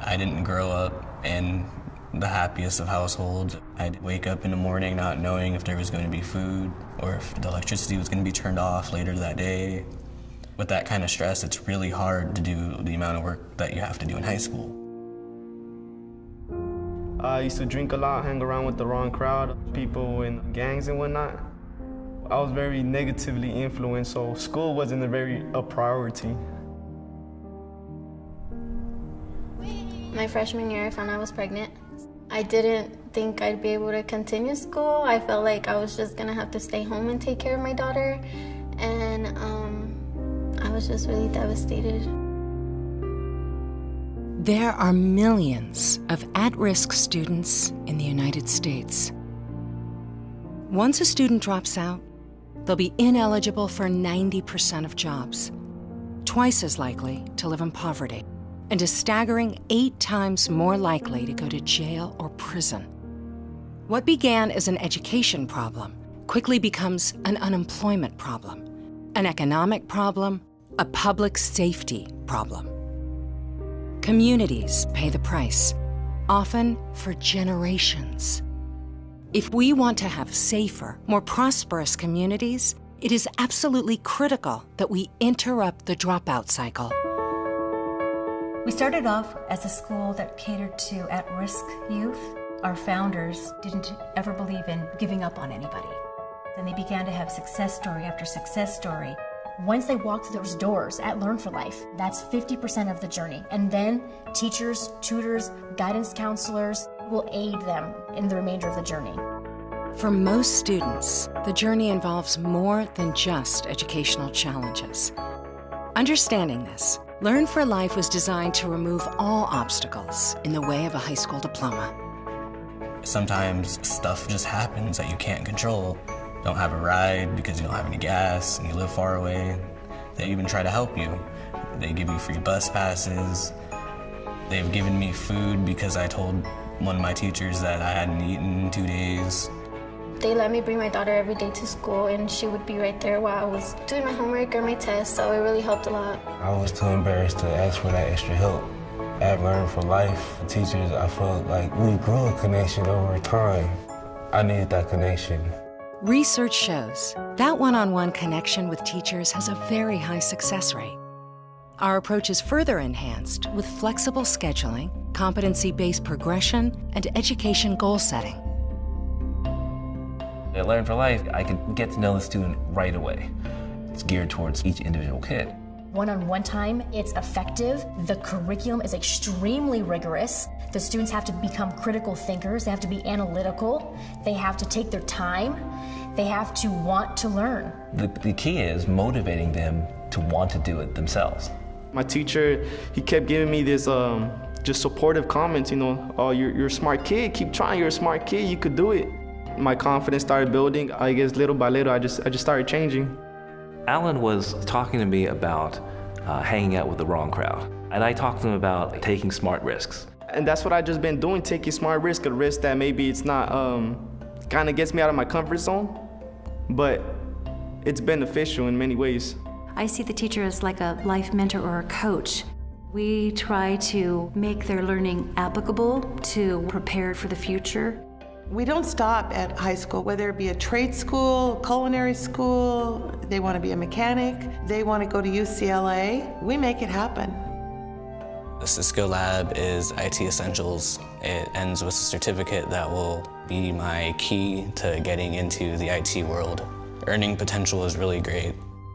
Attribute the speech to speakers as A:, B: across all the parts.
A: I didn't grow up in the happiest of households. I'd wake up in the morning not knowing if there was going to be food or if the electricity was going to be turned off later that day. With that kind of stress, it's really hard to do the amount of work that you have to do in high school.
B: I used to drink a lot, hang around with the wrong crowd, people in gangs and whatnot. I was very negatively influenced, so school wasn't a priority.
C: My freshman year, I found I was pregnant. I didn't think I'd be able to continue school. I felt like I was just gonna have to stay home and take care of my daughter. And I was just really devastated.
D: There are millions of at-risk students in the United States. Once a student drops out, they'll be ineligible for 90% of jobs, twice as likely to live in poverty, and a staggering 8 times more likely to go to jail or prison. What began as an education problem quickly becomes an unemployment problem, an economic problem, a public safety problem. Communities pay the price, often for generations. If we want to have safer, more prosperous communities, it is absolutely critical that we interrupt the dropout cycle.
E: We started off as a school that catered to at-risk youth. Our founders didn't ever believe in giving up on anybody. And they began to have success story after success story.
F: Once they walk through those doors at Learn4Life, that's 50% of the journey. And then teachers, tutors, guidance counselors will aid them in the remainder of the journey.
D: For most students, the journey involves more than just educational challenges. Understanding this, Learn4Life was designed to remove all obstacles in the way of a high school diploma.
A: Sometimes stuff just happens that you can't control. You don't have a ride because you don't have any gas and you live far away. They even try to help you. They give you free bus passes. They've given me food because I told one of my teachers that I hadn't eaten in 2 days.
C: They let me bring my daughter every day to school, and she would be right there while I was doing my homework or my tests, so it really helped a lot.
G: I was too embarrassed to ask for that extra help. At Learn4Life, the teachers, I felt like we grew a connection over time. I needed that connection.
D: Research shows that one-on-one connection with teachers has a very high success rate. Our approach is further enhanced with flexible scheduling, competency-based progression, and education goal setting.
H: At Learn4Life, I can get to know the student right away. It's geared towards each individual kid.
F: One-on-one time, it's effective. The curriculum is extremely rigorous. The students have to become critical thinkers. They have to be analytical. They have to take their time. They have to want to learn.
H: The key is motivating them to want to do it themselves.
B: My teacher, he kept giving me this just supportive comments, you know, oh, you're a smart kid, keep trying, you're a smart kid, you could do it. My confidence started building. I guess little by little, I just started changing.
H: Alan was talking to me about hanging out with the wrong crowd. And I talked to him about taking smart risks.
B: And that's what I just been doing, taking smart risks, a risk that maybe it's not, kind of gets me out of my comfort zone, but it's beneficial in many ways.
E: I see the teacher as like a life mentor or a coach. We try to make their learning applicable to prepare for the future.
I: We don't stop at high school, whether it be a trade school, culinary school, they want to be a mechanic, they want to go to UCLA, we make it happen.
A: The Cisco Lab is IT Essentials. It ends with a certificate that will be my key to getting into the IT world. Earning potential is really great.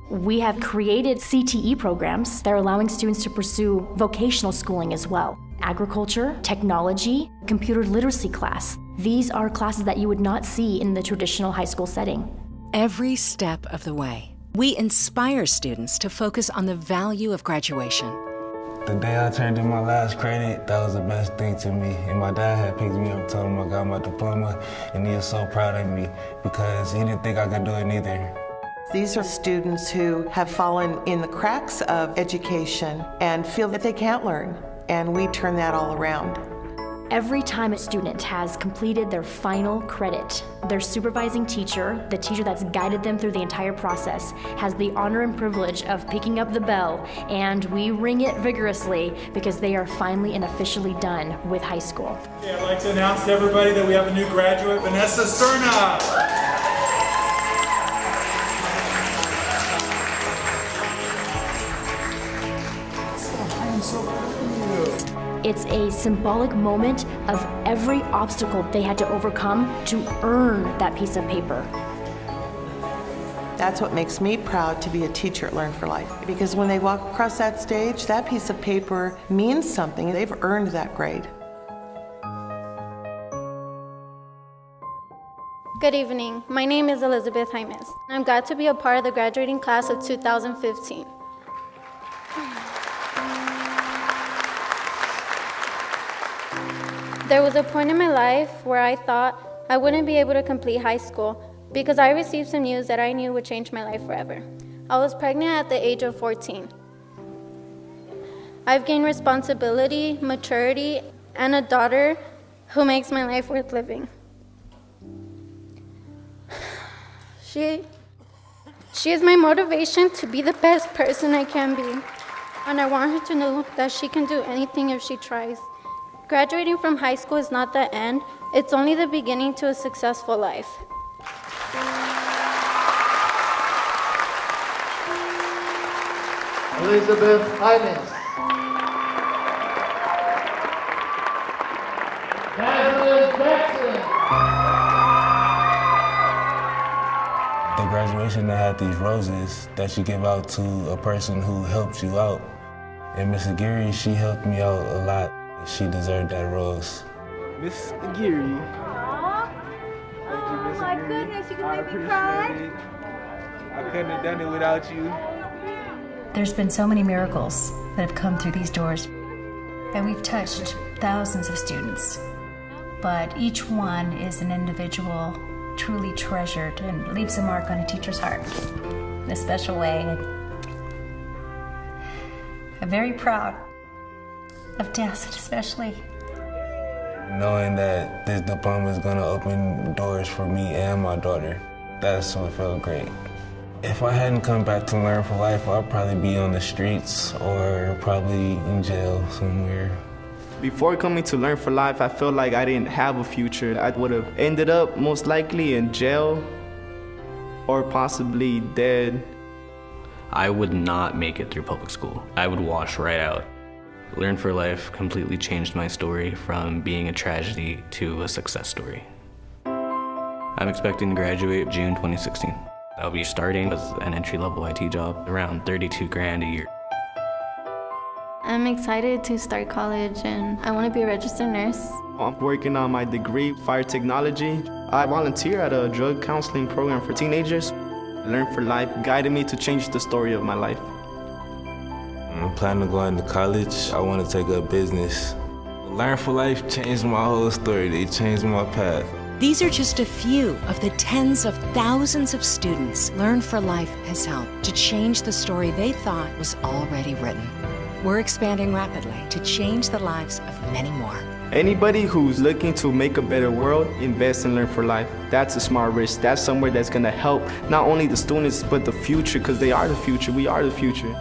F: We have created CTE programs that are allowing students to pursue vocational schooling as well. Agriculture, technology, computer literacy class. These are classes that you would not see in the traditional high school setting.
D: Every step of the way, we inspire students to focus on the value of graduation.
G: The day I turned in my last credit, that was the best thing to me. And my dad had picked me up, told him I got my diploma, and he was so proud of me because he didn't think I could do it either.
I: These are students who have fallen in the cracks of education and feel that they can't learn, and we turn that all around.
F: Every time a student has completed their final credit, their supervising teacher, the teacher that's guided them through the entire process, has the honor and privilege of picking up the bell, and we ring it vigorously because they are finally and officially done with high school.
J: Okay, I'd like to announce to everybody that we have a new graduate, Vanessa Cerna. I am so proud of you.
F: It's a symbolic moment of every obstacle they had to overcome to earn that piece of paper.
I: That's what makes me proud to be a teacher at Learn4Life. Because when they walk across that stage, that piece of paper means something. They've earned that grade.
C: Good evening. My name is Elizabeth Jaimes. I'm glad to be a part of the graduating class of 2015. There was a point in my life where I thought I wouldn't be able to complete high school because I received some news that I knew would change my life forever. I was pregnant at the age of 14. I've gained responsibility, maturity, and a daughter who makes my life worth living. She is my motivation to be the best person I can be, and I want her to know that she can do anything if she tries. Graduating from high school is not the end, it's only the beginning to a successful life.
B: Elizabeth Jaimes.
G: The graduation that had these roses that you give out to a person who helped you out. And Miss Aguirre, she helped me out a lot. She deserved that rose.
B: Miss Aguirre.
K: Thank you, Miss Aguirre. Goodness, you can make me cry.
G: I couldn't have done it without you.
E: There's been so many miracles that have come through these doors, and we've touched thousands of students. But each one is an individual truly treasured and leaves a mark on a teacher's heart in a special way. I'm very proud of Destin, especially.
G: Knowing that this diploma is gonna open doors for me and my daughter, that's what felt great. If I hadn't come back to Learn4Life, I'd probably be on the streets or probably in jail somewhere.
B: Before coming to Learn4Life, I felt like I didn't have a future. I would have ended up most likely in jail or possibly dead.
A: I would not make it through public school. I would wash right out. Learn4Life completely changed my story from being a tragedy to a success story. I'm expecting to graduate June 2016. I'll be starting as an entry-level IT job, around $32,000 a year.
C: I'm excited to start college and I want to be a registered nurse.
B: I'm working on my degree, fire technology. I volunteer at a drug counseling program for teenagers. Learn4Life guided me to change the story of my life.
G: I'm planning to go into college. I want to take up business. Learn4Life changed my whole story. They changed my path.
D: These are just a few of the tens of thousands of students Learn4Life has helped to change the story they thought was already written. We're expanding rapidly to change the lives of many more.
B: Anybody who's looking to make a better world, invest in Learn4Life. That's a smart risk. That's somewhere that's gonna help not only the students, but the future, because they are the future. We are the future.